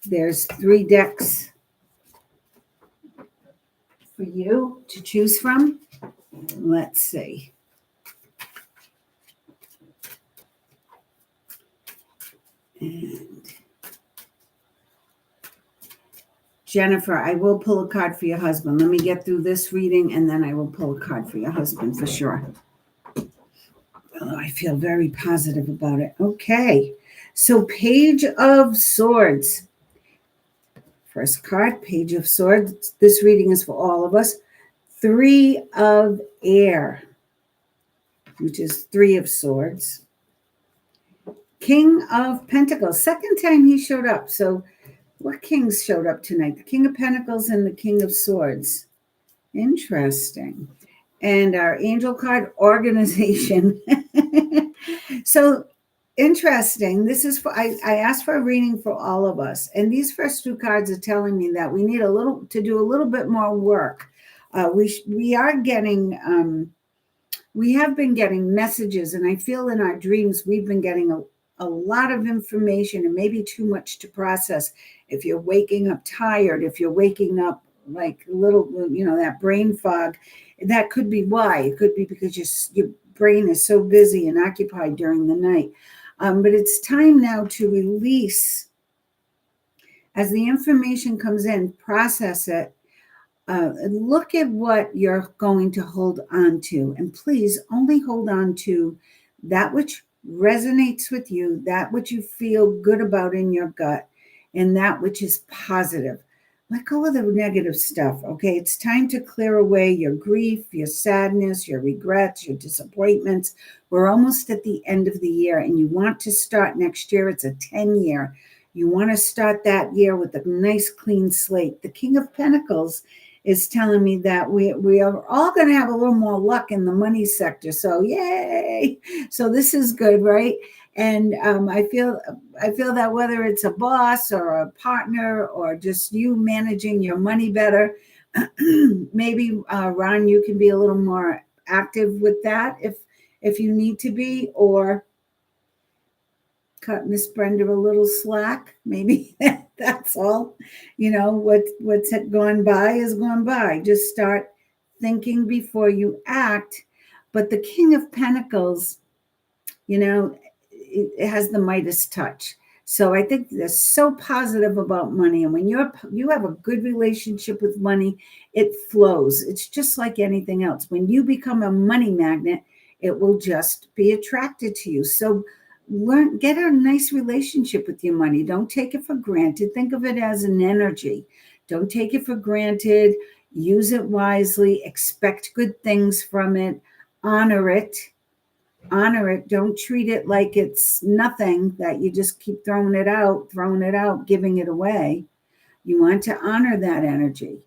Speaker 1: there's 3 decks for you to choose from. Let's see. And Jennifer, I will pull a card for your husband. Let me get through this reading and then I will pull a card for your husband for sure. Oh, I feel very positive about it. Okay. So Page of Swords. First card, Page of Swords. This reading is for all of us. 3 of Air, which is 3 of Swords. King of Pentacles. Second time he showed up. So what kings showed up tonight? The King of Pentacles and the King of Swords. Interesting. And our angel card, Organization. So Interesting. This is for I asked for a reading for all of us, and these first two cards are telling me that we need a little to do a little bit more work. We are getting we have been getting messages, and I feel in our dreams we've been getting a lot of information and maybe too much to process. If you're waking up tired, if you're waking up like a little, that brain fog, that could be why. It could be because your brain is so busy and occupied during the night. But it's time now to release as the information comes in, process it, look at what you're going to hold on to. And please only hold on to that which resonates with you, that which you feel good about in your gut, and that which is positive. Let go of the negative stuff, okay? It's time to clear away your grief, your sadness, your regrets, your disappointments. We're almost at the end of the year, and you want to start next year. It's a 10-year. You want to start that year with a nice clean slate. The King of Pentacles is telling me that we are all going to have a little more luck in the money sector. So yay! So this is good, right? And I feel that whether it's a boss or a partner or just you managing your money better, maybe Ron, you can be a little more active with that if you need to be, or cut Miss Brenda a little slack. Maybe that's all. What's gone by is gone by. Just start thinking before you act. But the King of Pentacles, it has the Midas touch. So I think they're so positive about money. And when you have a good relationship with money, it flows. It's just like anything else. When you become a money magnet, it will just be attracted to you. So get a nice relationship with your money. Don't take it for granted. Think of it as an energy. Don't take it for granted. Use it wisely. Expect good things from it. Honor it. Don't treat it like it's nothing, that you just keep throwing it out, giving it away. You want to honor that energy.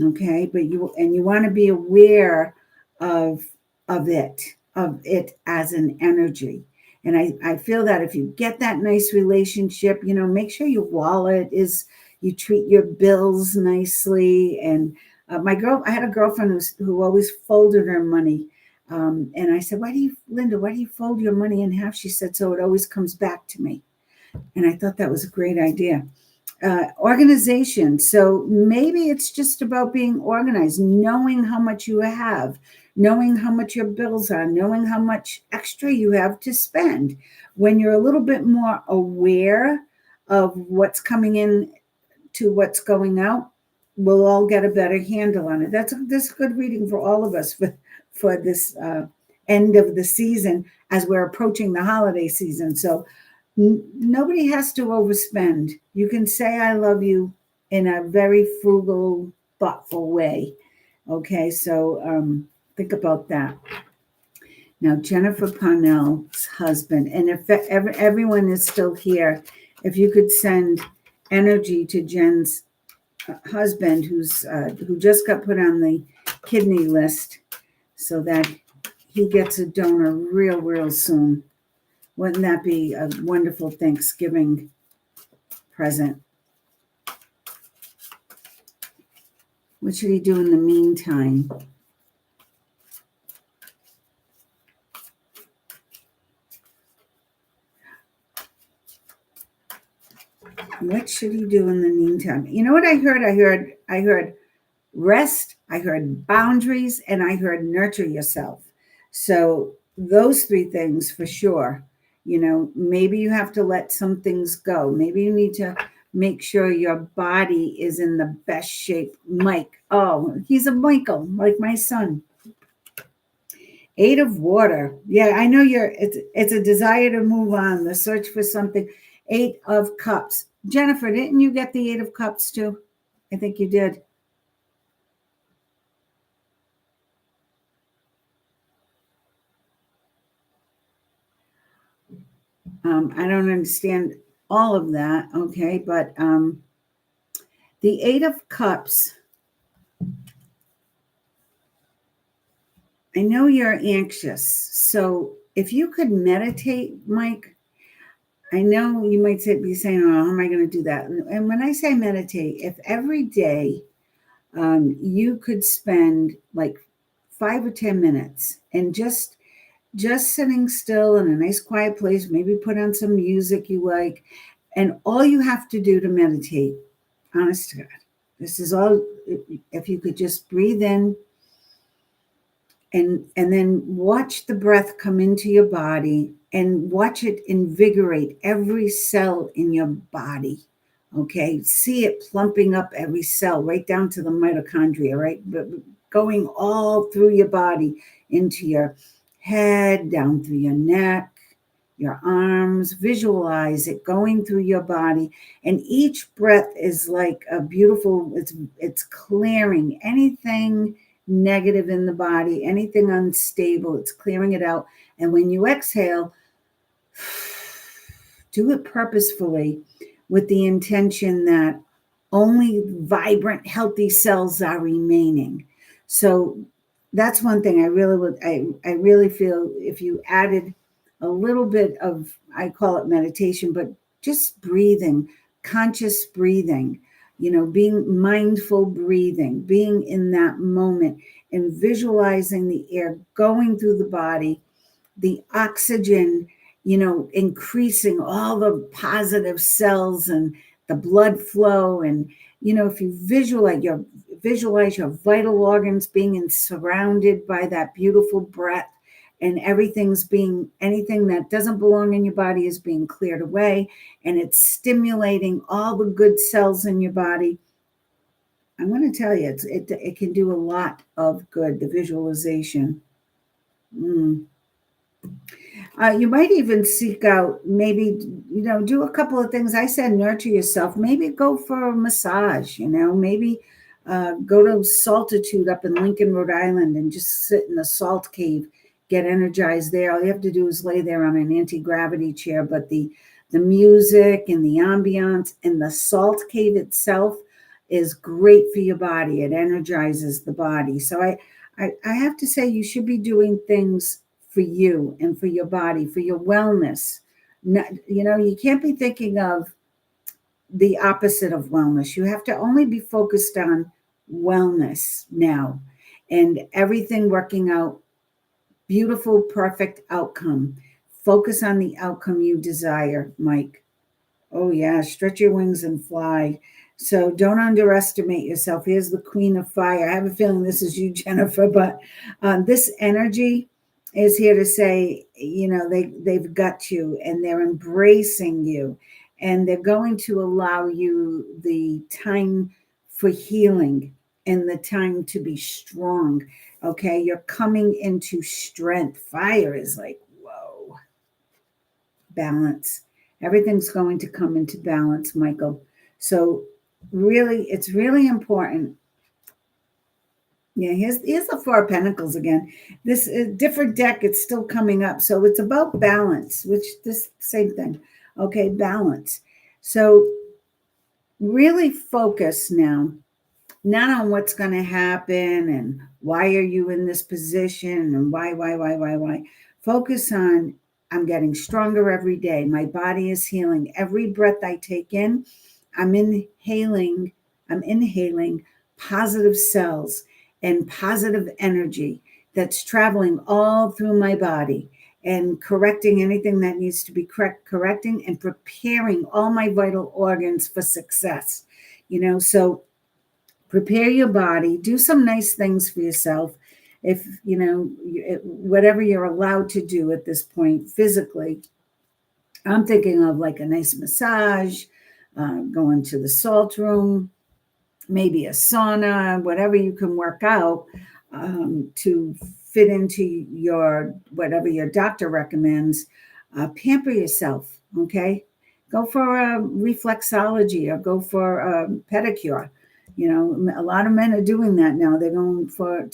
Speaker 1: Okay. But you want to be aware of it as an energy. And I feel that if you get that nice relationship, make sure your wallet you treat your bills nicely. And I had a girlfriend who always folded her money. And I said, Linda, why do you fold your money in half? She said, so it always comes back to me. And I thought that was a great idea. Organization. So maybe it's just about being organized, knowing how much you have, knowing how much your bills are, knowing how much extra you have to spend. When you're a little bit more aware of what's coming in to what's going out, we'll all get a better handle on it. That's a good reading for all of us for this end of the season as we're approaching the holiday season. So nobody has to overspend. You can say I love you in a very frugal, thoughtful way. Okay, so think about that. Now, Jennifer Parnell's husband, and if everyone is still here, if you could send energy to Jen's husband, who just got put on the kidney list, so that he gets a donor real soon. Wouldn't that be a wonderful Thanksgiving present? What should he do in the meantime? What should he do in the meantime? You know what I heard? I heard rest, I heard boundaries, and I heard nurture yourself. So those three things for sure. Maybe you have to let some things go. Maybe you need to make sure your body is in the best shape. Mike. Oh, he's a Michael, like my son. 8 of water. Yeah, I know it's a desire to move on, the search for something. 8 of cups. Jennifer, didn't you get the 8 of cups too? I think you did. I don't understand all of that, okay, but the 8 of cups, I know you're anxious. So if you could meditate, Mike, I know you might be saying, oh, how am I going to do that? And when I say meditate, if every day you could spend like 5 or 10 minutes and just sitting still in a nice quiet place, maybe put on some music you like, and all you have to do to meditate, honest to God, this is all, if you could just breathe in and then watch the breath come into your body and watch it invigorate every cell in your body. Okay, see it plumping up every cell right down to the mitochondria, right? But going all through your body into your head, down through your neck, your arms. Visualize it going through your body, and each breath is like a beautiful, it's clearing anything negative in the body, anything unstable, it's clearing it out. And when you exhale, do it purposefully with the intention that only vibrant, healthy cells are remaining. So that's one thing I really feel if you added a little bit of, I call it meditation, but just breathing, conscious breathing, being mindful breathing, being in that moment and visualizing the air going through the body, the oxygen, increasing all the positive cells and the blood flow. And, if you visualize your vital organs being surrounded by that beautiful breath, and anything that doesn't belong in your body is being cleared away, and it's stimulating all the good cells in your body. I'm going to tell you, it can do a lot of good, the visualization. You might even seek out, maybe, do a couple of things. I said nurture yourself. Maybe go for a massage, maybe go to Saltitude up in Lincoln, Rhode Island, and just sit in the salt cave, get energized there. All you have to do is lay there on an anti-gravity chair. But the music and the ambiance and the salt cave itself is great for your body. It energizes the body. So I have to say, you should be doing things for you and for your body, for your wellness. You can't be thinking of the opposite of wellness. You have to only be focused on wellness now, and everything working out, beautiful, perfect outcome. Focus on the outcome you desire, Mike. Oh yeah, stretch your wings and fly. So don't underestimate yourself. Here's the Queen of Fire. I have a feeling this is you, Jennifer, but this energy is here to say, they've got you and they're embracing you, and they're going to allow you the time for healing and the time to be strong. Okay, you're coming into strength. Fire is like, whoa, balance. Everything's going to come into balance, Michael. So really, it's really important. Yeah, here's the Four of Pentacles again. This different deck, it's still coming up. So it's about balance, which this same thing. Okay, balance. So really focus now, not on what's going to happen and why are you in this position and why. Focus on, I'm getting stronger every day. My body is healing. Every breath I take in, I'm inhaling positive cells and positive energy that's traveling all through my body and correcting anything that needs to be correcting and preparing all my vital organs for success. So prepare your body, do some nice things for yourself. If, whatever you're allowed to do at this point physically, I'm thinking of like a nice massage, going to the salt room, maybe a sauna, whatever you can work out to fit into whatever your doctor recommends. Pamper yourself, okay? Go for a reflexology or go for a pedicure. A lot of men are doing that now. They're going for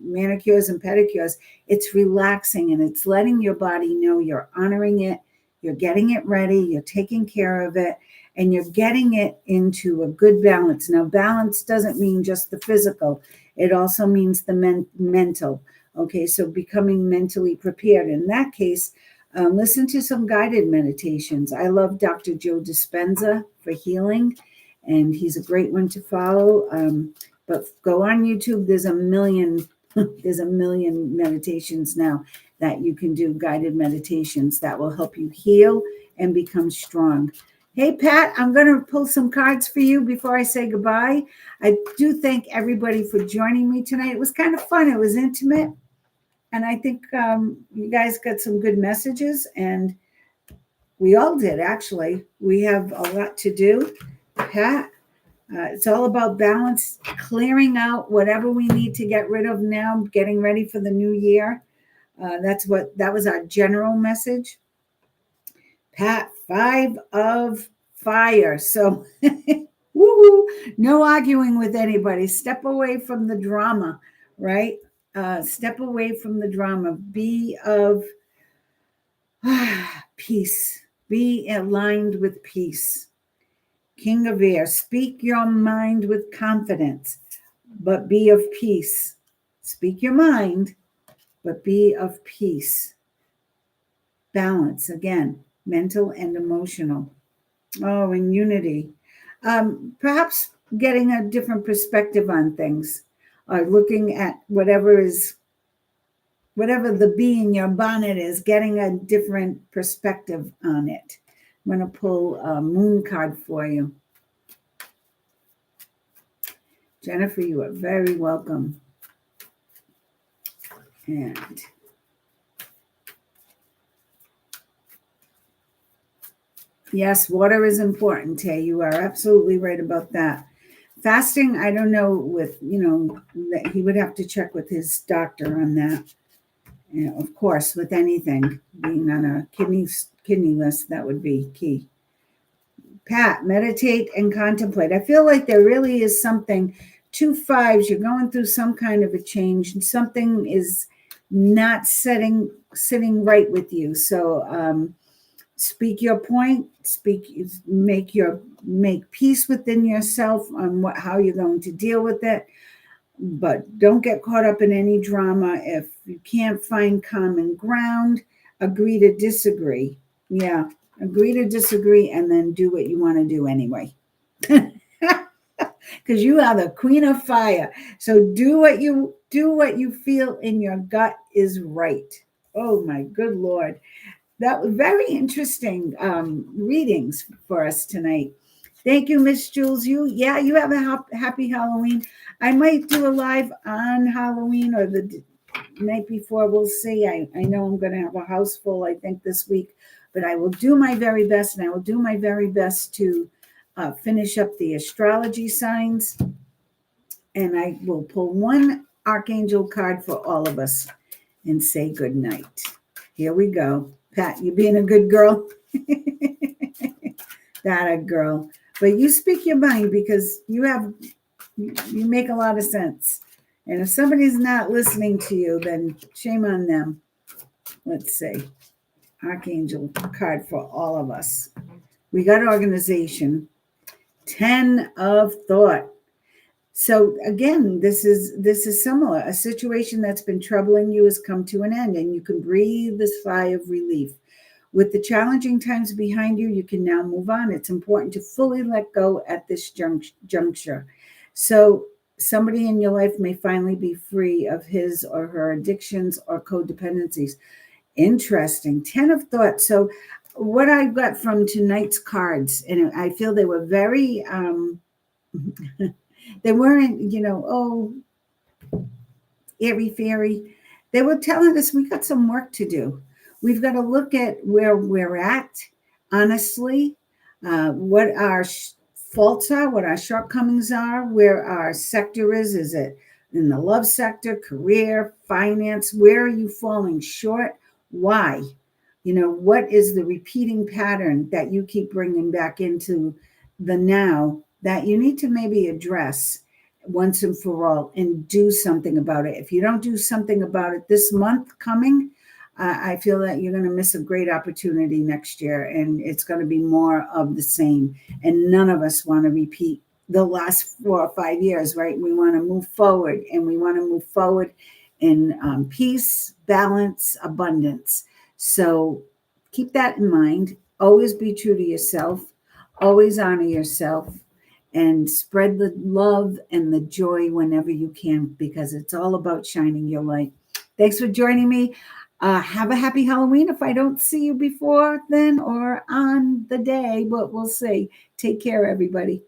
Speaker 1: manicures and pedicures. It's relaxing and it's letting your body know you're honoring it, you're getting it ready, you're taking care of it, and you're getting it into a good balance. Now, balance doesn't mean just the physical. It also means the mental. Okay, so becoming mentally prepared. In that case, Listen to some guided meditations. I love Dr. Joe Dispenza for healing, and he's a great one to follow. But go on YouTube. There's a million. There's a million meditations now that you can do, guided meditations that will help you heal and become strong. Hey, Pat, I'm going to pull some cards for you before I say goodbye. I do thank everybody for joining me tonight. It was kind of fun. It was intimate. And I think you guys got some good messages, and we all did, actually. We have a lot to do. Pat, it's all about balance, clearing out whatever we need to get rid of now, getting ready for the new year. That was our general message. Pat, 5 of fire. So, woo-hoo, no arguing with anybody. Step away from the drama, right? Step away from the drama. Be of peace. Be aligned with peace. King of Air, speak your mind with confidence, but be of peace. Speak your mind, but be of peace. Balance, again, mental and emotional. Oh, and unity. Perhaps getting a different perspective on things, or looking at whatever the bee in your bonnet is, getting a different perspective on it. I'm going to pull a moon card for you. Jennifer, you are very welcome. And yes, water is important, Tay. You are absolutely right about that. Fasting, I don't know that he would have to check with his doctor on that. Of course, with anything, being on a kidney list, that would be key. Pat, meditate and contemplate. I feel like there really is something, 2 5s, you're going through some kind of a change, and something is not sitting right with you. So speak your point, make peace within yourself on how you're going to deal with it. But don't get caught up in any drama. If you can't find common ground, agree to disagree. Yeah, agree to disagree, and then do what you want to do anyway. Because you are the queen of fire. So do what you feel in your gut is right. Oh my good Lord. That was very interesting readings for us tonight. Thank you, Miss Jules. You have a happy Halloween. I might do a live on Halloween or the night before. We'll see. I know I'm going to have a house full, I think, this week, but I will do my very best, and I will do my very best to finish up the astrology signs, and I will pull one archangel card for all of us and say good night. Here we go. Pat, you being a good girl? That a girl. But you speak your mind, because you make a lot of sense. And if somebody's not listening to you, then shame on them. Let's see. Archangel card for all of us. We got organization. 10 of thought. So again, this is similar. A situation that's been troubling you has come to an end, and you can breathe this sigh of relief. With the challenging times behind you, you can now move on. It's important to fully let go at this juncture. So somebody in your life may finally be free of his or her addictions or codependencies. Interesting. 10 of thought. So what I got from tonight's cards, and I feel they were very, they weren't, airy fairy. They were telling us we got some work to do. We've got to look at where we're at, honestly, what our faults are, what our shortcomings are, where our sector is. Is it in the love sector, career, finance? Where are you falling short? Why? What is the repeating pattern that you keep bringing back into the now that you need to maybe address once and for all and do something about it? If you don't do something about it this month coming, I feel that you're going to miss a great opportunity next year, and it's going to be more of the same. And none of us want to repeat the last 4 or 5 years, right? We want to move forward, and we want to move forward in peace, balance, abundance. So keep that in mind. Always be true to yourself. Always honor yourself and spread the love and the joy whenever you can, because it's all about shining your light. Thanks for joining me. Have a happy Halloween if I don't see you before then or on the day, but we'll see. Take care, everybody.